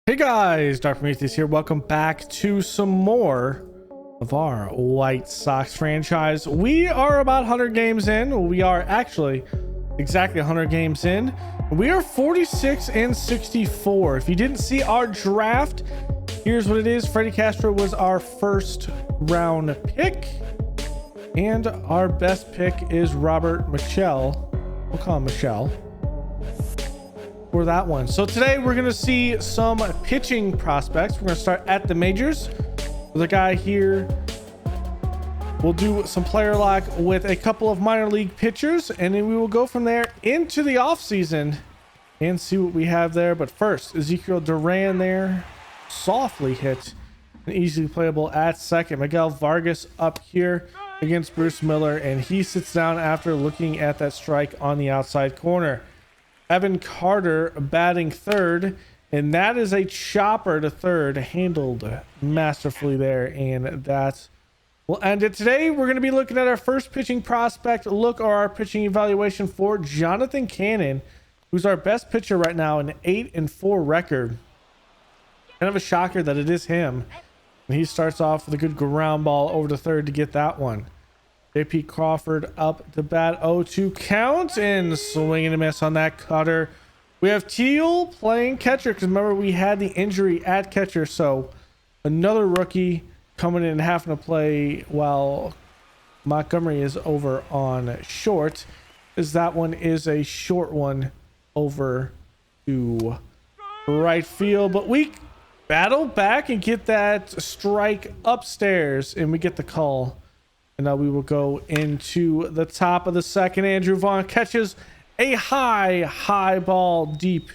Hey guys, Dark Prometheus here. Welcome back to some more of our White Sox franchise. We are about 100 games in. We are actually exactly 100 games in. We are 46 and 64. If you didn't see our draft, here's what it is. Freddie Castro was our first round pick, and our best pick is Robert Michel. We'll call him Michel for that one. So today we're going to see some pitching prospects. We're going to start at the majors with a guy here. We'll do some player lock with a couple of minor league pitchers, and then we will go from there into the off season and see what we have there. But first, Ezekiel Duran there, softly hit and easily playable at second. Miguel Vargas up here against Bruce Miller, and he sits down after looking at that strike on the outside corner. Evan Carter batting third, and that is a chopper to third, handled masterfully there, and that will end it. Today we're going to be looking at our first pitching prospect look, or our pitching evaluation for Jonathan Cannon, who's our best pitcher right now, an 8-4 record. Kind of a shocker that it is him, and he starts off with a good ground ball over to third to get that one. JP Crawford up to bat, 0-2 count, and swing and a miss on that cutter. We have Teal playing catcher, because remember we had the injury at catcher, so another rookie coming in and having to play while Montgomery is over on short, as that one is a short one over to right field. But we battle back and get that strike upstairs, and we get the call. And now we will go into the top of the second. Andrew Vaughn catches a high ball deep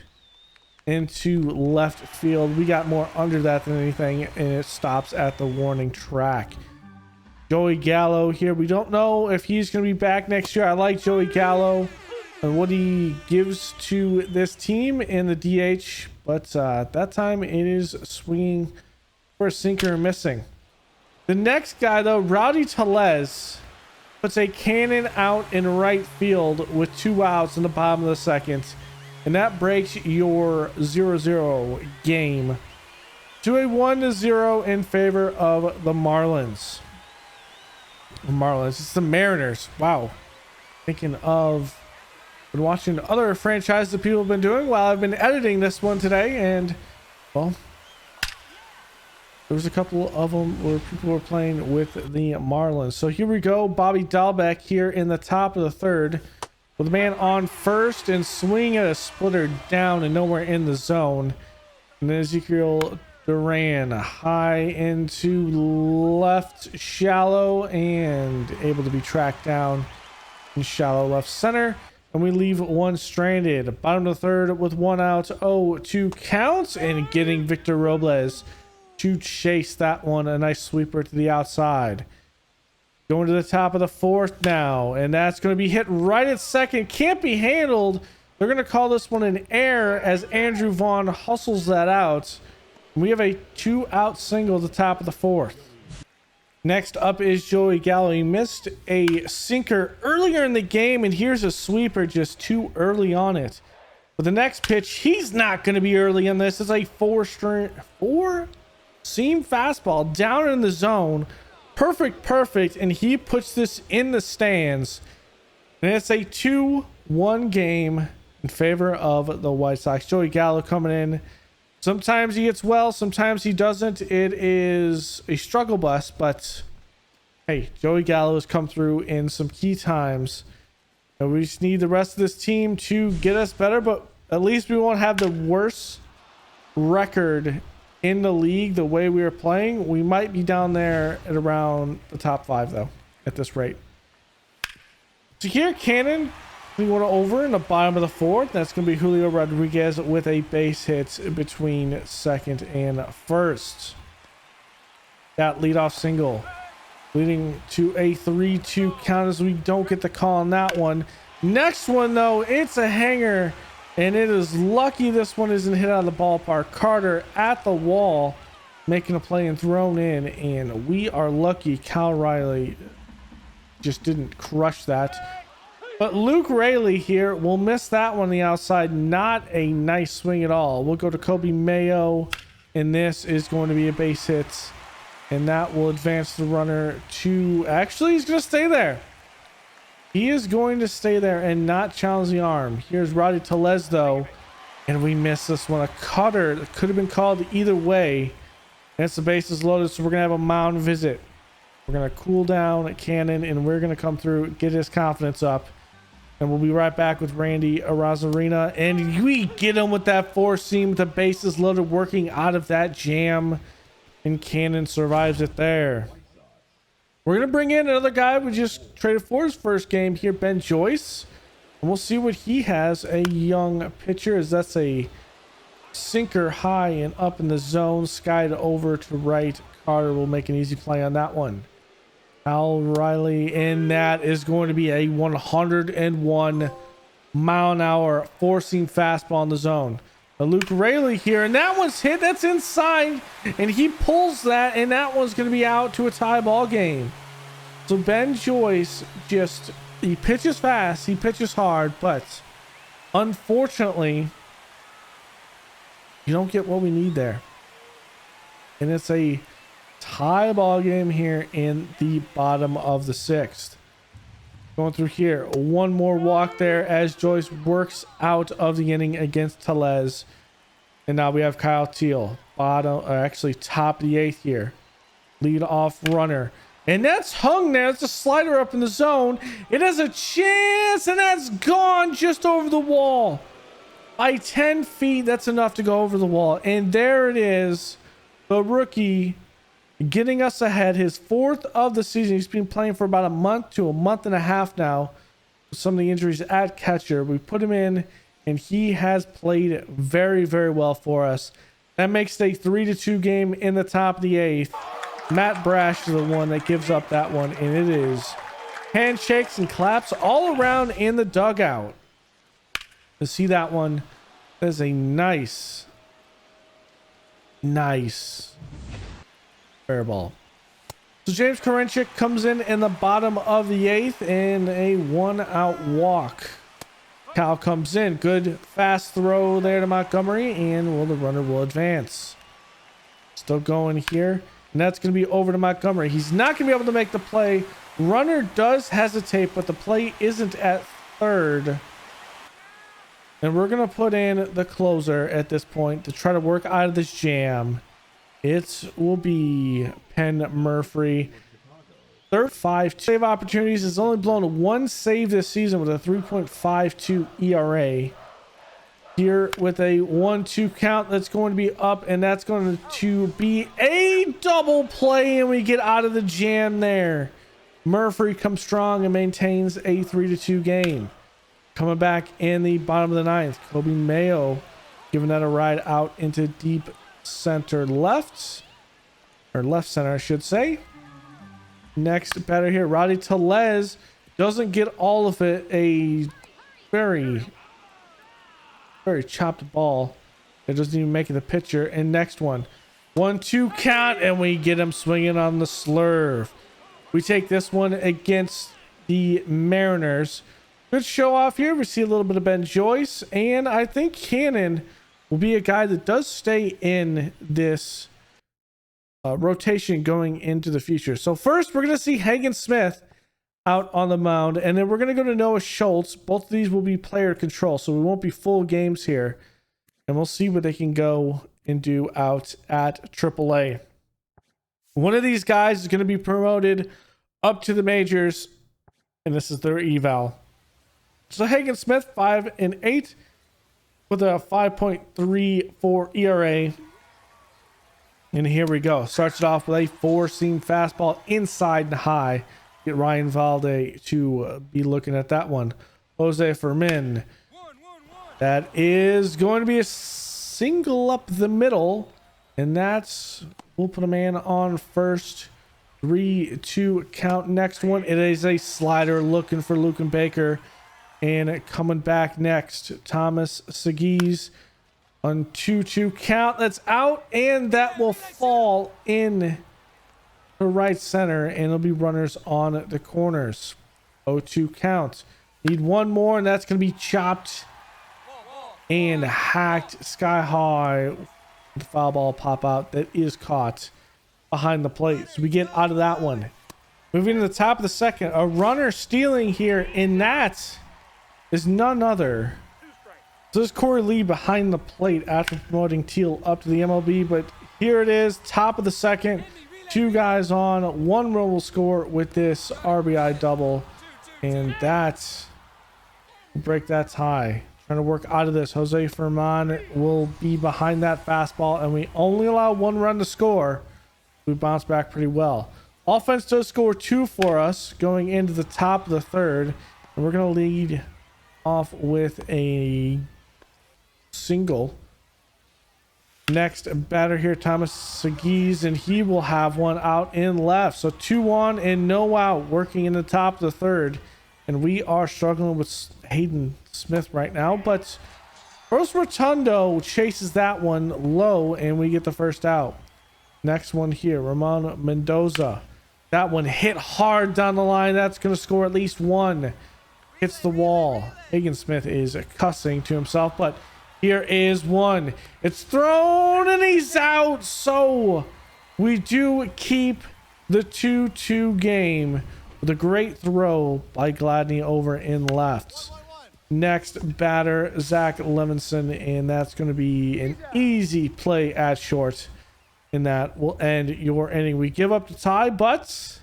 into left field. We got more under that than anything, and it stops at the warning track. Joey Gallo here. We don't know if he's going to be back next year. I like Joey Gallo and what he gives to this team in the DH, but that time it is swinging for a sinker and missing. The next guy, though, Rowdy Tellez, puts a cannon out in right field with 2 outs in the bottom of the second, and that breaks your 0-0 game to a 1-0 in favor of the Marlins. It's the Mariners. Wow. Thinking of, been watching other franchises that people have been doing while I've been editing this one today, and well, there was a couple of them where people were playing with the Marlins. So here we go. Bobby Dahlbeck here in the top of the third with a man on first and swinging at a splitter down and nowhere in the zone. And then Ezekiel Duran high into left shallow and able to be tracked down in shallow left center. And we leave one stranded. Bottom of the third with 1 out, 0-2 counts, and getting Victor Robles to chase that one. A nice sweeper to the outside. Going to the top of the fourth now, and that's going to be hit right at second. Can't be handled. They're going to call this one an error as Andrew Vaughn hustles that out. We have a 2-out single at the top of the fourth. Next up is Joey Gallo. He missed a sinker earlier in the game, and here's a sweeper just too early on it. But the next pitch, he's not going to be early on this. It's a four-seam fastball down in the zone. Perfect. And he puts this in the stands. And it's a 2-1 game in favor of the White Sox. Joey Gallo coming in. Sometimes he gets well, sometimes he doesn't. It is a struggle bus, but hey, Joey Gallo has come through in some key times. And we just need the rest of this team to get us better, but at least we won't have the worst record in the league the way we are playing. We might be down there at around the top 5 though at this rate. So here, Cannon, we want to over in the bottom of the fourth. That's going to be Julio Rodriguez with a base hit between second and first. That leadoff single leading to a 3-2 count as we don't get the call on that one. Next one though, it's a hanger. And it is lucky this one isn't hit out of the ballpark. Carter at the wall, making a play and thrown in. And we are lucky Cal Riley just didn't crush that. But Luke Raley here will miss that one on the outside. Not a nice swing at all. We'll go to Kobe Mayo and this is going to be a base hit, and that will advance the runner to, actually he's going to stay there. He is going to stay there and not challenge the arm. Here's Rowdy Tellez though, and we missed this one. A cutter that could have been called either way, and it's the bases loaded, so we're going to have a mound visit. We're going to cool down at Cannon, and we're going to come through, get his confidence up, and we'll be right back with Randy Arozarena, and we get him with that four seam with the bases loaded, working out of that jam, and Cannon survives it there. We're going to bring in another guy we just traded for his first game here, Ben Joyce, and we'll see what he has. A young pitcher, as that's a sinker high and up in the zone, skied over to right. Carter will make an easy play on that one. Al Riley, and that is going to be a 101 mile an hour four seam fastball in the zone. Luke Rayleigh here, and that one's hit. That's inside, and he pulls that, and that one's going to be out to a tie ball game. So Ben Joyce just, he pitches fast, he pitches hard, but unfortunately you don't get what we need there, and it's a tie ball game here in the bottom of the sixth. Going through here, one more walk there as Joyce works out of the inning against Tellez, and now we have Kyle Teal, bottom, or actually top of the eighth here, lead off runner, and that's hung there. It's a slider up in the zone. It has a chance, and that's gone just over the wall by 10 feet. That's enough to go over the wall, and there it is, the rookie getting us ahead, his fourth of the season. He's been playing for about a month to a month and a half now with some of the injuries at catcher. We put him in, and he has played very, very well for us. That makes it a 3-2 game in the top of the eighth. Matt Brash is the one that gives up that one, and it is handshakes and claps all around in the dugout to see that one. That is a nice fair ball. So James Karenchik comes in the bottom of the eighth, and a 1-out walk. Cal comes in, good fast throw there to Montgomery, and the runner will advance. Still going here, and that's going to be over to Montgomery. He's not going to be able to make the play. Runner does hesitate, but the play isn't at third, and we're going to put in the closer at this point to try to work out of this jam. It will be Penn Murphy. 5 save opportunities. Has only blown one save this season with a 3.52 ERA. Here with a 1-2 count, that's going to be up, and that's going to be a double play, and we get out of the jam there. Murphy comes strong and maintains a 3-2 game. Coming back in the bottom of the ninth, Kobe Mayo giving that a ride out into deep center left, or left center I should say. Next batter here, Rowdy Tellez, doesn't get all of it. A very chopped ball that doesn't even make it the pitcher. And next one, 1-2 count, and we get him swinging on the slurve. We take this one against the Mariners. Good show off here. We see a little bit of Ben Joyce, and I think Cannon will be a guy that does stay in this rotation going into the future. So first, we're going to see Hagen Smith out on the mound, and then we're going to go to Noah Schultz. Both of these will be player control, so we won't be full games here, and we'll see what they can go and do out at AAA. One of these guys is going to be promoted up to the majors, and this is their eval. So Hagen Smith, 5-8 with a 5.34 ERA. And here we go. Starts it off with a four-seam fastball inside and high. Get Ryan Valde to be looking at that one. Jose Fermin. That is going to be a single up the middle. And that's, we'll put a man on first. 3-2 count. Next one, it is a slider looking for Lucan Baker. And coming back next, Thomas Segues on 2-2 count. That's out, and that will fall in to right center, and it'll be runners on the corners. 0-2 count. Need one more, and that's going to be chopped and hacked sky high The foul ball pop out that is caught behind the plate. So we get out of that one. Moving to the top of the second, a runner stealing here, and that is none other. So this is Corey Lee behind the plate after promoting Teal up to the MLB, but here it is, top of the second, 2 guys on, 1 run will score with this RBI double, and that will break that tie. Trying to work out of this. Jose Ferman will be behind that fastball, and we only allow 1 run to score. We bounce back pretty well. Offense does score 2 for us going into the top of the third, and we're going to lead off with a single. Next batter here, Thomas Seguis, and he will have one out in left. So 2 on and no out, working in the top of the third, and we are struggling with Hayden Smith right now, but Ross Rotundo chases that one low, and we get the first out. Next one here, Ramon Mendoza. That one hit hard down the line. That's going to score at least 1. Hits the wall. Hagen Smith is cussing to himself, but here is 1. It's thrown, and he's out. So we do keep the 2-2 game with a great throw by Gladney over in left. Next batter, Zach Levinson, and that's going to be an easy play at short, and that will end your inning. We give up the tie, but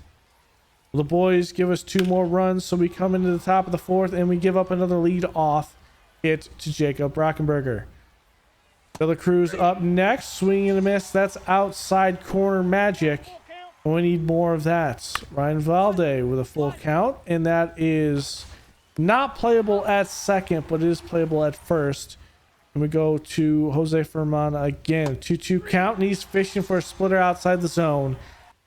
the boys give us 2 more runs, so we come into the top of the 4th, and we give up another lead off hit to Jacob Brackenberger. De La Cruz up next, swinging and a miss. That's outside corner magic, and we need more of that. Ryan Valde with a full count, and that is not playable at second, but it is playable at first. And we go to Jose Ferman again. 2-2 count, and he's fishing for a splitter outside the zone.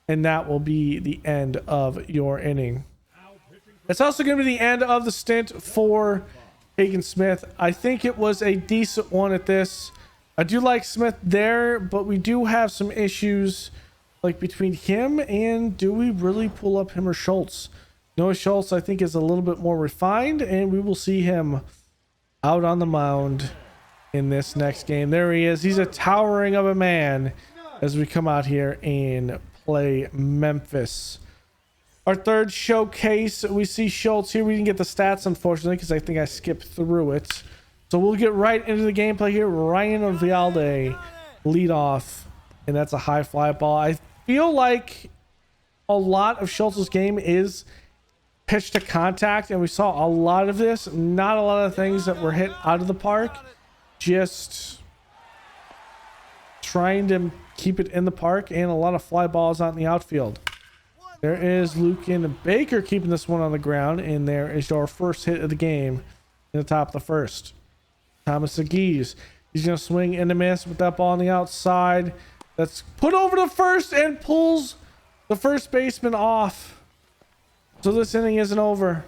And that will be the end of your inning. It's also going to be the end of the stint for Hagen Smith. I think it was a decent one at this. I do like Smith there, but we do have some issues like between him and do we really pull up him or Schultz? Noah Schultz, I think, is a little bit more refined, and we will see him out on the mound in this next game. There he is. He's a towering of a man as we come out here and play Memphis. Our third showcase, we see Schultz here. We didn't get the stats, unfortunately, because I think I skipped through it. So we'll get right into the gameplay here. Ryan Vialde lead off, and that's a high fly ball. I feel like a lot of Schultz's game is pitch to contact, and we saw a lot of this. Not a lot of things that were hit out of the park, just trying to keep it in the park, and a lot of fly balls out in the outfield. There is Lucan Baker keeping this one on the ground, and there is our first hit of the game in the top of the first. Thomas Seguis, he's going to swing and a miss with that ball on the outside. That's put over to first and pulls the first baseman off. So this inning isn't over.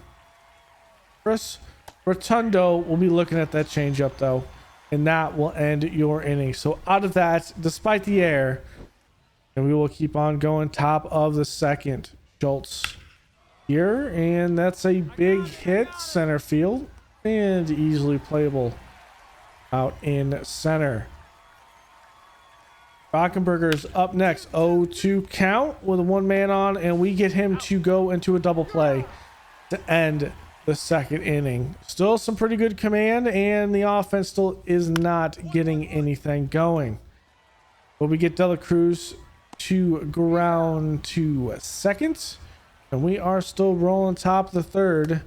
Chris Rotundo will be looking at that changeup though, and that will end your inning. So out of that, despite the air, and we will keep on going. Top of the second, Schultz here, and that's a big hit center field and easily playable out in center. Rockenberger's up next. 0-2 count with a 1 man on, and we get him to go into a double play to end the second inning. Still some pretty good command, and the offense still is not getting anything going. But we get De La Cruz to ground to second, and we are still rolling top of the third,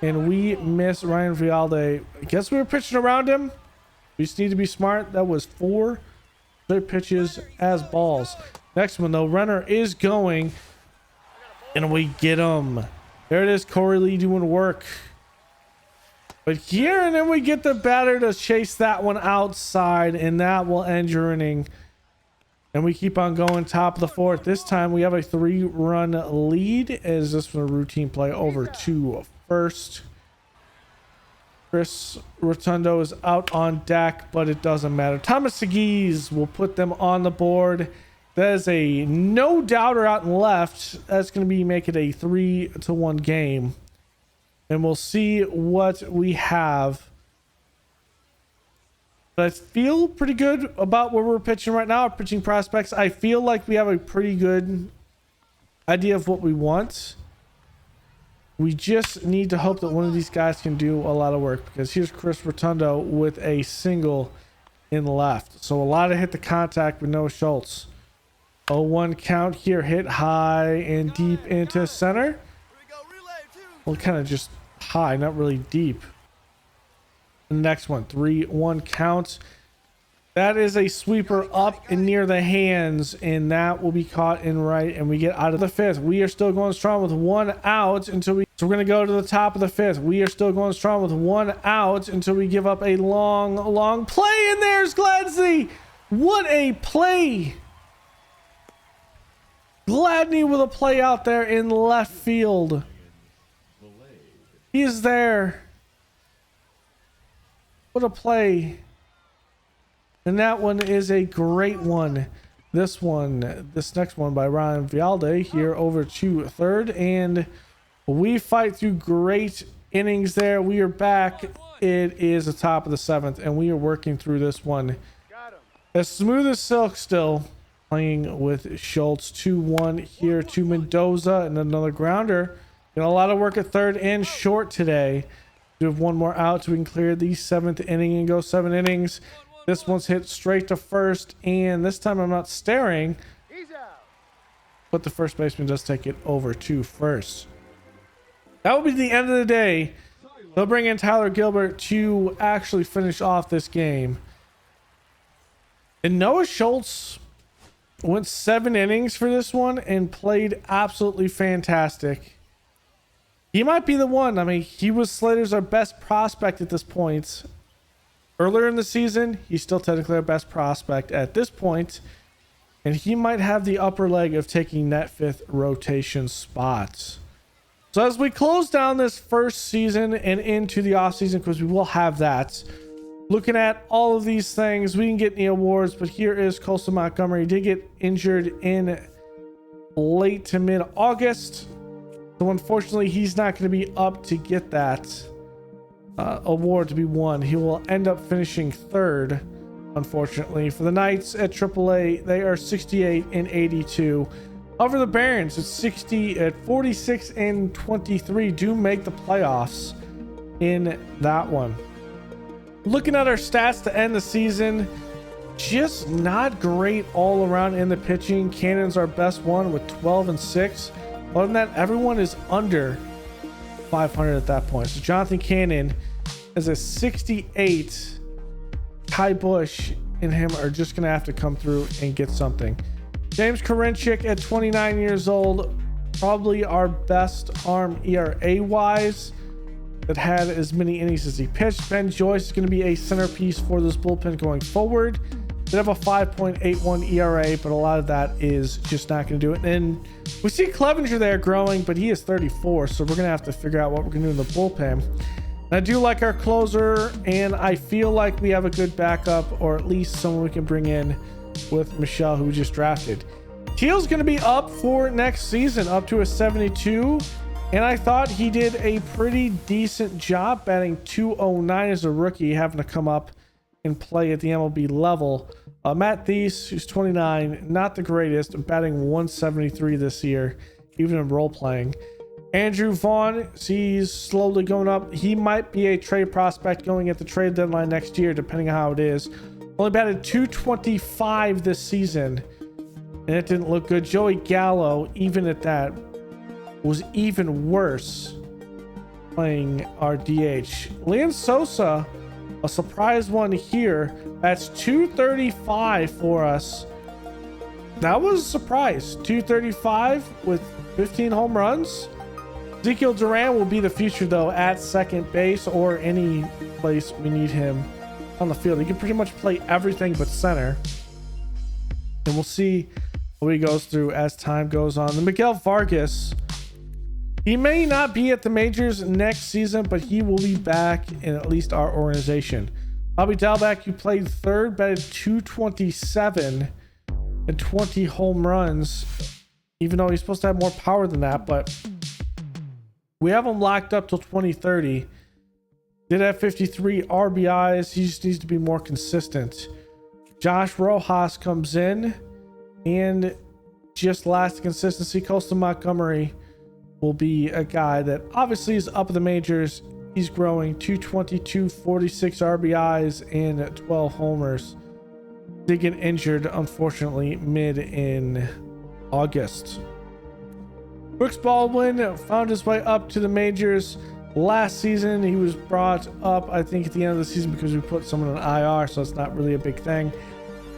and we miss Ryan Vialde. I guess we were pitching around him. We just need to be smart. That was 4 straight pitches as balls. Next one though, runner is going, and we get him. There it is, Corey Lee doing work. But here, and then we get the batter to chase that one outside, and that will end your inning. And we keep on going top of the fourth. This time we have a 3-run lead as this was a routine play over to first. Chris Rotundo is out on deck, but it doesn't matter. Thomas Seguis will put them on the board. That is a no doubter out and left. That's going to be make it a 3-1 game. And we'll see what we have. But I feel pretty good about where we're pitching right now. Our pitching prospects, I feel like we have a pretty good idea of what we want. We just need to hope that one of these guys can do a lot of work, because here's Chris Rotundo with a single in left. So a lot of hit the contact with Noah Schultz. 0-1 count here, hit high and deep into center. Well, kind of just high, not really deep. The next one, 3-1 count. That is a sweeper up and near the hands, and that will be caught in right, and we get out of the fifth. We are still going strong with 1 out until we... So we're going to go to the top of the fifth. We are still going strong with 1 out until we give up a long play, and there's Gladney. What a play. Gladney with a play out there in left field. He is there. What a play. And that one is a great one. This next one by Ryan Vialde here over to third. And we fight through great innings there. We are back. It is the top of the 7th, and we are working through this one. As smooth as silk still. Playing with Schultz. 2-1 here to Mendoza, and another grounder. Got a lot of work at third and short today. We have 1 more out so we can clear the 7th inning and go 7 innings. This one's hit straight to first, and this time I'm not staring, but the first baseman does take it over to first. That will be the end of the day. They'll bring in Tyler Gilbert to actually finish off this game. And Noah Schultz went 7 innings for this one and played absolutely fantastic. He might be the one. I mean, he was Slater's our best prospect at this point. Earlier in the season, he's still technically our best prospect at this point, and he might have the upper leg of taking that 5th rotation spot. So as we close down this first season and into the offseason, because we will have that, looking at all of these things, we can get any awards, but here is Colson Montgomery. He did get injured in late to mid-August, so unfortunately he's not going to be up to get that award to be won. He will end up finishing 3rd, unfortunately. For the Knights at AAA, they are 68 and 82. Over the Barons, it's 60 at 46 and 23. Do make the playoffs in that one. Looking at our stats to end the season, just not great all around in the pitching. Cannon's our best one with 12 and 6. Other than that, everyone is under 500 at that point. So Jonathan Cannon is a 68. Ty Bush and him are just going to have to come through and get something. James Karinchak at 29 years old, probably our best arm ERA wise, that had as many innings as he pitched. Ben Joyce is going to be a centerpiece for this bullpen going forward. They have a 5.81 ERA, but a lot of that is just not going to do it. And we see Clevenger there growing, but he is 34, so we're going to have to figure out what we're going to do in the bullpen. And I do like our closer, and I feel like we have a good backup, or at least someone we can bring in with Michelle, who we just drafted. Teal's going to be up for next season, up to a 72. And I thought he did a pretty decent job batting 209 as a rookie, having to come up and play at the MLB level. Matt Thies, who's 29, not the greatest, batting 173 this year, even in role playing. Andrew Vaughn, he's slowly going up. He might be a trade prospect going at the trade deadline next year, depending on how it is. Only batted 225 this season, and it didn't look good. Joey Gallo, even at that, was even worse playing our DH. Leon Sosa, a surprise one here. That's 235 for us. That was a surprise. 235 with 15 home runs. Ezekiel Duran will be the future, though, at second base or any place we need him on the field. He can pretty much play everything but center. And we'll see what he goes through as time goes on. The Miguel Vargas, he may not be at the majors next season, but he will be back in at least our organization. Bobby Dalbeck, who played third, batted 227 and 20 home runs, even though he's supposed to have more power than that. But we have him locked up till 2030. Did have 53 RBIs. He just needs to be more consistent. Josh Rojas comes in and just lacks consistency. Colston Montgomery will be a guy that obviously is up at the majors. He's growing 222, 46 RBIs and 12 homers. Did get injured, unfortunately, mid in August. Brooks Baldwin found his way up to the majors last season. He was brought up, I think, at the end of the season because we put someone on IR, so it's not really a big thing.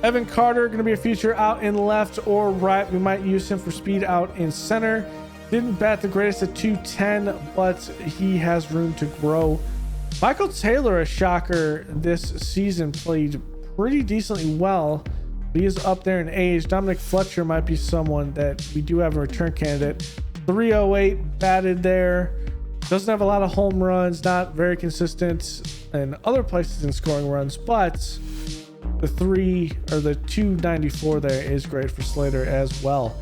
Evan Carter, going to be a future out in left or right. We might use him for speed out in center. Didn't bat the greatest at 210, but he has room to grow. Michael Taylor, a shocker this season, played pretty decently well. He is up there in age. Dominic Fletcher might be someone that we do have a return candidate. 308 batted there. Doesn't have a lot of home runs, not very consistent in other places in scoring runs, but the 294 there is great for Slater as well.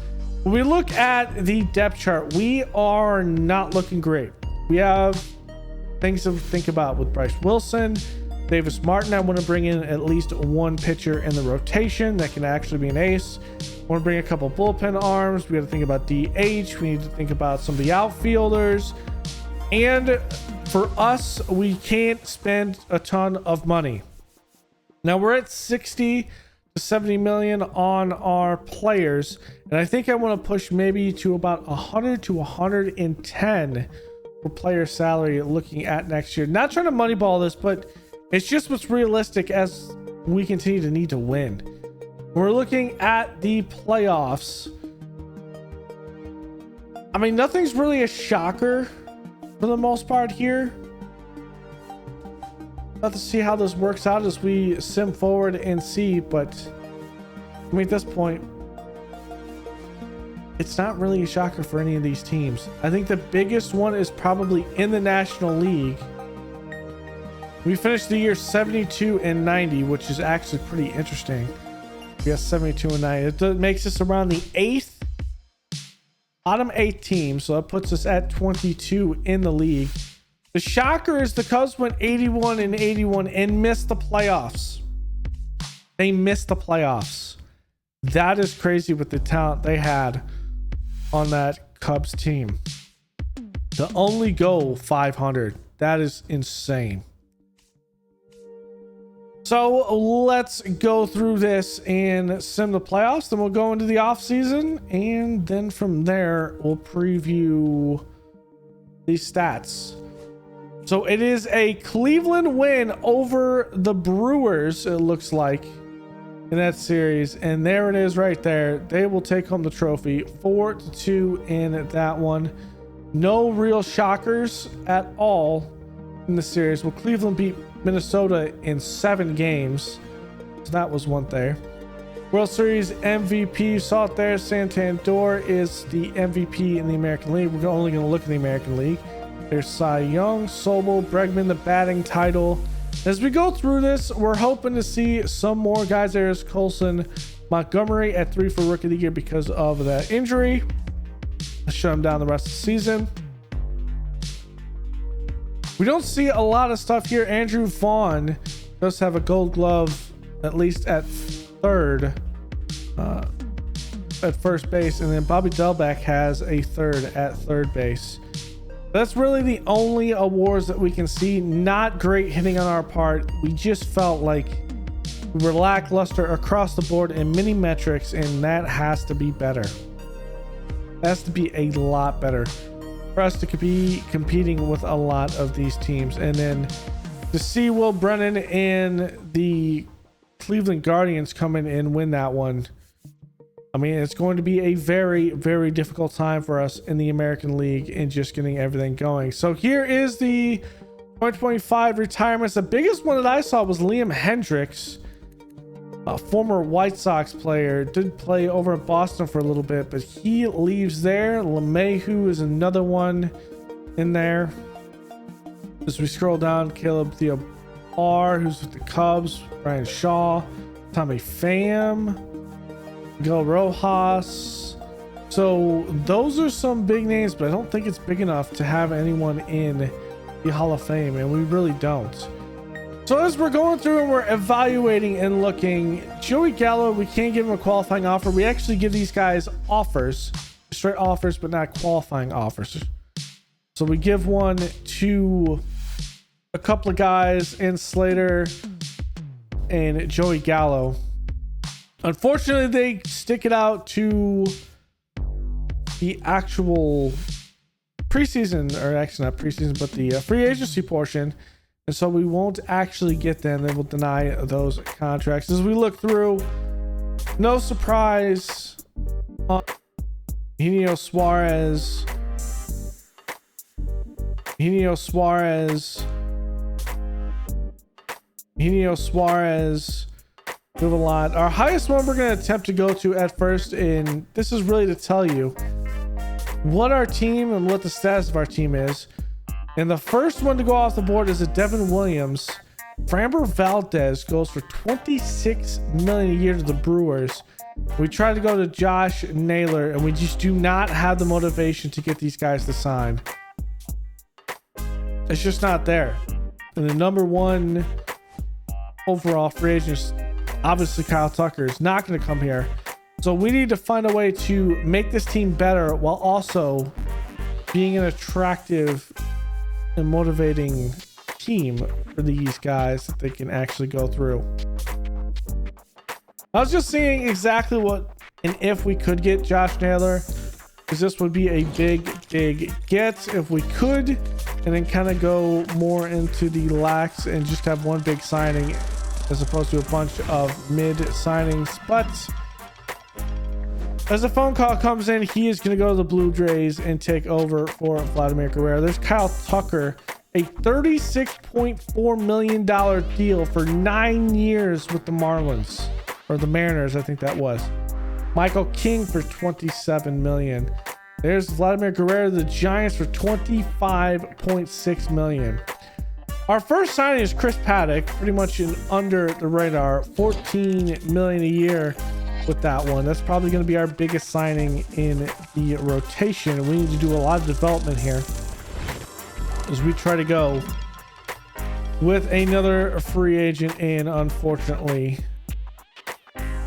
When we look at the depth chart, we are not looking great. We have things to think about with Bryce Wilson, Davis Martin. I want to bring in at least one pitcher in the rotation that can actually be an ace. I want to bring a couple bullpen arms. We got to think about DH. We need to think about some of the outfielders. And for us, we can't spend a ton of money. Now we're at 60 to 70 million on our players. And I think I want to push maybe to about 100 to 110 for player salary looking at next year. Not trying to moneyball this, but it's just what's realistic as we continue to need to win. We're looking at the playoffs. I mean, nothing's really a shocker for the most part here. Have to see how this works out as we sim forward and see, but I mean, at this point, it's not really a shocker for any of these teams. I think the biggest one is probably in the National League. We finished the year 72 and 90, which is actually pretty interesting. We got 72 and 90. It makes us around the bottom 8 team, so that puts us at 22 in the league. The shocker is the Cubs went 81 and 81 and missed the playoffs. They missed the playoffs. That is crazy with the talent they had on that Cubs team. To only go 500, that is insane. So let's go through this and sim the playoffs. Then we'll go into the off season, and then from there we'll preview these stats. So it is a Cleveland win over the Brewers, it looks like, in that series. And there it is right there. They will take home the trophy 4-2 in that one. No real shockers at all in the series. Well, Cleveland beat Minnesota in 7 games. So that was one there. World Series MVP, you saw it there. Santander is the MVP in the American League. We're only going to look at the American League. There's Cy Young, Sobel, Bregman, the batting title. As we go through this, we're hoping to see some more guys. There's Colson Montgomery at 3 for Rookie of the Year because of that injury. Let's shut him down the rest of the season. We don't see a lot of stuff here. Andrew Vaughn does have a Gold Glove, at least at third, at first base. And then Bobby Delbeck has a third at third base. That's really the only awards that we can see. Not great hitting on our part. We just felt like we were lackluster across the board in many metrics, and that has to be better. It has to be a lot better for us to be competing with a lot of these teams. And then to see Will Brennan and the Cleveland Guardians come in and win that one, I mean, it's going to be a very, very difficult time for us in the American League and just getting everything going. So here is the 2025 retirements. The biggest one that I saw was Liam Hendricks, a former White Sox player. Did play over in Boston for a little bit, but he leaves there. LeMahieu is another one in there. As we scroll down, Caleb Theobar, who's with the Cubs, Brian Shaw, Tommy Pham, Miguel Rojas. So those are some big names, but I don't think it's big enough to have anyone in the Hall of Fame, and we really don't. So as we're going through and we're evaluating and looking, Joey Gallo, we can't give him a qualifying offer. We actually give these guys offers, straight offers, but not qualifying offers. So we give one to a couple of guys in Slater and Joey Gallo. Unfortunately, they stick it out to the actual preseason, or actually not preseason, but the free agency portion. And so we won't actually get them. They will deny those contracts. As we look through, no surprise on Eugenio Suarez. We have a lot. Our highest one we're going to attempt to go to at first, and this is really to tell you what our team and what the status of our team is. And the first one to go off the board is a Devin Williams. Framber Valdez goes for $26 million a year to the Brewers. We tried to go to Josh Naylor, and we just do not have the motivation to get these guys to sign. It's just not there. And the number one overall free agent, obviously Kyle Tucker, is not going to come here. So we need to find a way to make this team better while also being an attractive and motivating team for these guys that they can actually go through. I was just seeing exactly what and if we could get Josh Naylor, because this would be a big get if we could, and then kind of go more into the lax and just have one big signing as opposed to a bunch of mid signings. But as a phone call comes in, he is going to go to the Blue Jays and take over for Vladimir Guerrero. There's Kyle Tucker, a $36.4 million deal for 9 years with the Marlins, or the Mariners, I think that was. Michael King for $27 million. There's Vladimir Guerrero, the Giants, for $25.6 million. Our first signing is Chris Paddock, pretty much in under the radar, $14 million a year. With that one, that's probably going to be our biggest signing in the rotation. We need to do a lot of development here as we try to go with another free agent, and unfortunately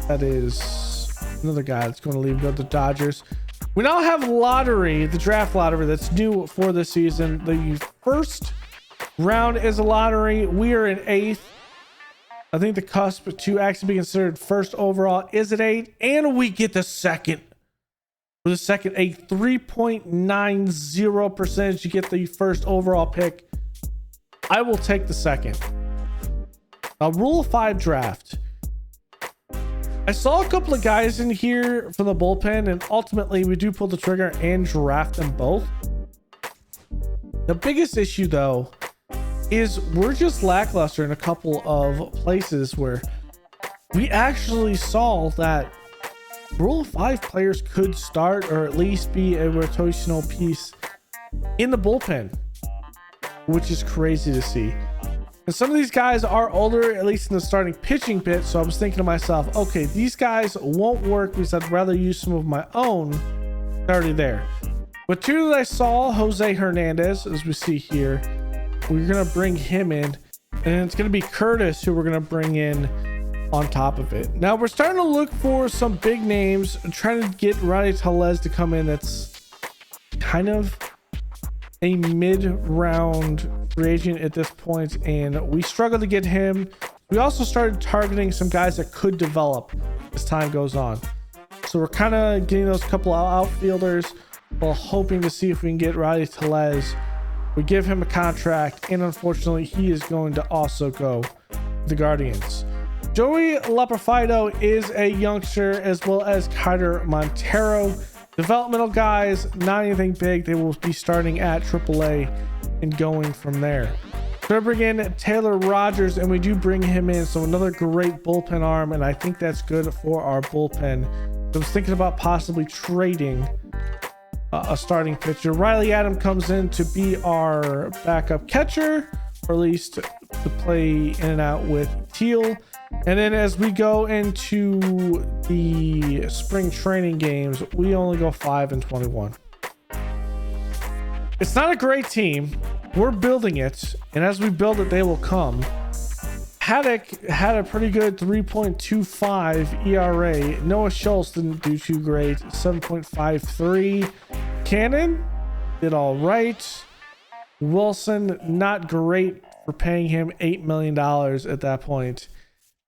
that is another guy that's going to leave, go to the Dodgers. We now have lottery, the draft lottery that's new for this season. The first round is a lottery. We are in 8th. I think the cusp to actually be considered first overall is at 8, and we get the second. For the second, a 3.90% to get the first overall pick. I will take the second. A Rule of 5 draft. I saw a couple of guys in here from the bullpen, and ultimately we do pull the trigger and draft them both. The biggest issue, though, is we're just lackluster in a couple of places where we actually saw that Rule of 5 players could start or at least be a rotational piece in the bullpen, which is crazy to see. And some of these guys are older, at least in the starting pitching bit. So I was thinking to myself, okay, these guys won't work because I'd rather use some of my own already there. But two that I saw, Jose Hernandez, as we see here, we're going to bring him in, and it's going to be Curtis who we're going to bring in on top of it. Now we're starting to look for some big names and trying to get Ronnie Tellez to come in. That's kind of a mid-round free agent at this point, and we struggled to get him. We also started targeting some guys that could develop as time goes on. So we're kind of getting those couple of outfielders while hoping to see if we can get Ronnie Tellez. We give him a contract, and unfortunately he is going to also go to the Guardians. Joey Lapafito is a youngster, as well as Kyder Montero. Developmental guys, not anything big. They will be starting at AAA and going from there. We're gonna bring in Taylor Rogers, and we do bring him in, so another great bullpen arm, and I think that's good for our bullpen. I was thinking about possibly trading a starting pitcher. Riley Adam comes in to be our backup catcher, or at least to play in and out with Teal. And then as we go into the spring training games, we only go 5-21. It's not a great team. we're building it, and as we build it, they will come. Paddock had a pretty good 3.25 ERA. Noah Schultz didn't do too great, 7.53. Cannon did all right. Wilson, not great for paying him $8 million at that point.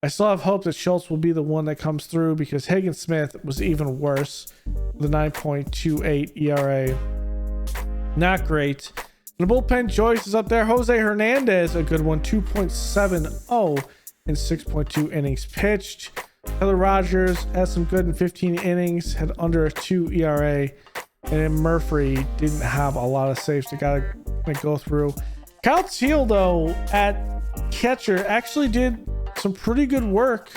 I still have hope that Schultz will be the one that comes through because Hagen Smith was even worse. The 9.28 ERA. Not great. The bullpen, Joyce is up there. Jose Hernandez, a good one, 2.70 in 6.2 innings pitched. Taylor Rogers had some good in 15 innings, had under a 2 ERA. And then Murphy didn't have a lot of saves to gotta go through. Kyle Teal, though, at catcher, actually did some pretty good work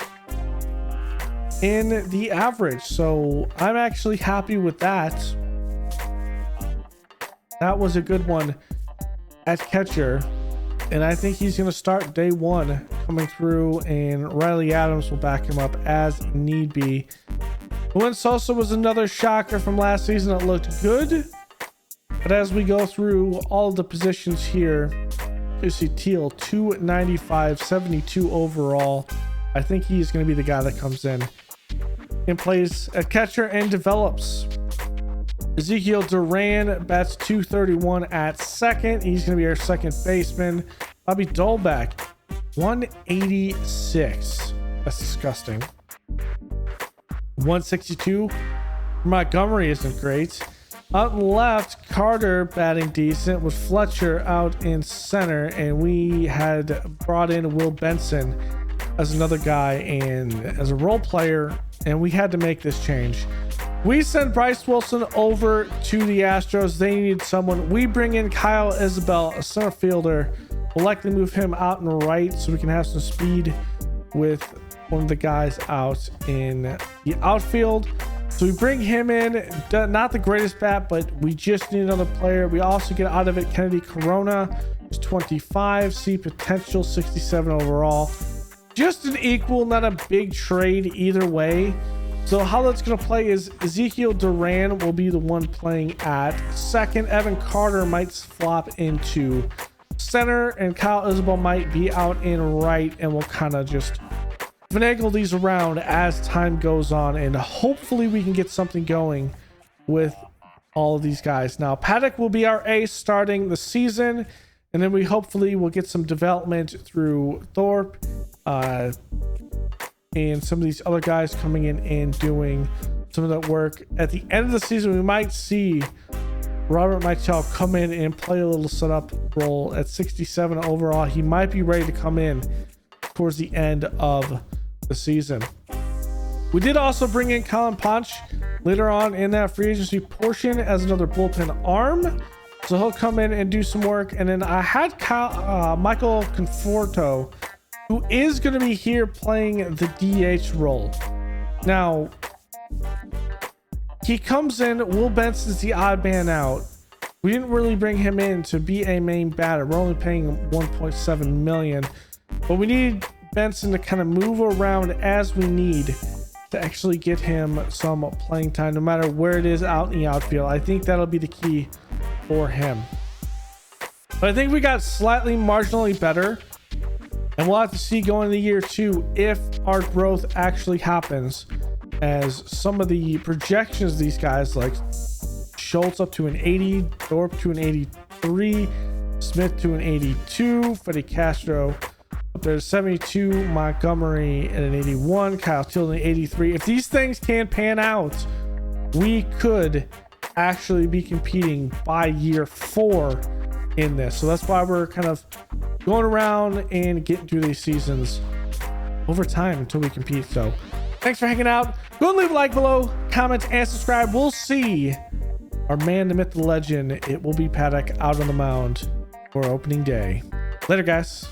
in the average. So I'm actually happy with that. That was a good one at catcher, and I think he's going to start day one coming through, and Riley Adams will back him up as need be. Juan Sosa was another shocker from last season that looked good, but as we go through all of the positions here, you see Teal 295, 72 overall. I think he's going to be the guy that comes in and plays at catcher and develops. Ezekiel Duran bats 231 at second. He's going to be our second baseman. Bobby Dolbeck, 186. That's disgusting. 162. Montgomery isn't great. Out in left, Carter batting decent with Fletcher out in center. And we had brought in Will Benson as another guy and as a role player. And we had to make this change. We send Bryce Wilson over to the Astros. They needed someone. We bring in Kyle Isabel, a center fielder. We'll likely move him out and right so we can have some speed with one of the guys out in the outfield. So we bring him in. Not the greatest bat, but we just need another player. We also get out of it Kennedy Corona, who's 25, see potential, 67 overall. Just an equal, not a big trade either way. So how that's going to play is Ezekiel Duran will be the one playing at second. Evan Carter might flop into center, and Kyle Isabel might be out in right, and we'll kind of just finagle these around as time goes on, and hopefully we can get something going with all of these guys. Now, Paddock will be our ace starting the season, and then we hopefully will get some development through Thorpe, and some of these other guys coming in and doing some of that work. At the end of the season, we might see Robert Michel come in and play a little setup role at 67 overall. He might be ready to come in towards the end of the season. We did also bring in Colin Punch later on in that free agency portion as another bullpen arm. So he'll come in and do some work. And then I had Michael Conforto, who is going to be here playing the DH role. Now, he comes in. Will Benson's the odd man out. We didn't really bring him in to be a main batter. We're only paying him $1.7 million. But we need Benson to kind of move around as we need to actually get him some playing time, no matter where it is out in the outfield. I think that'll be the key for him. But I think we got slightly marginally better. And we'll have to see going into year two if our growth actually happens, as some of the projections of these guys, like Schultz up to an 80, Thorpe to an 83, Smith to an 82, Freddie Castro up there to 72, Montgomery at an 81, Kyle Teal at an 83. If these things can pan out, we could actually be competing by year 4 in this. So that's why we're kind of going around and getting through these seasons over time until we compete. So thanks for hanging out. Go and leave a like below, comment, and subscribe. We'll see our man, the myth, the legend. It will be Paddock out on the mound for opening day. Later, guys.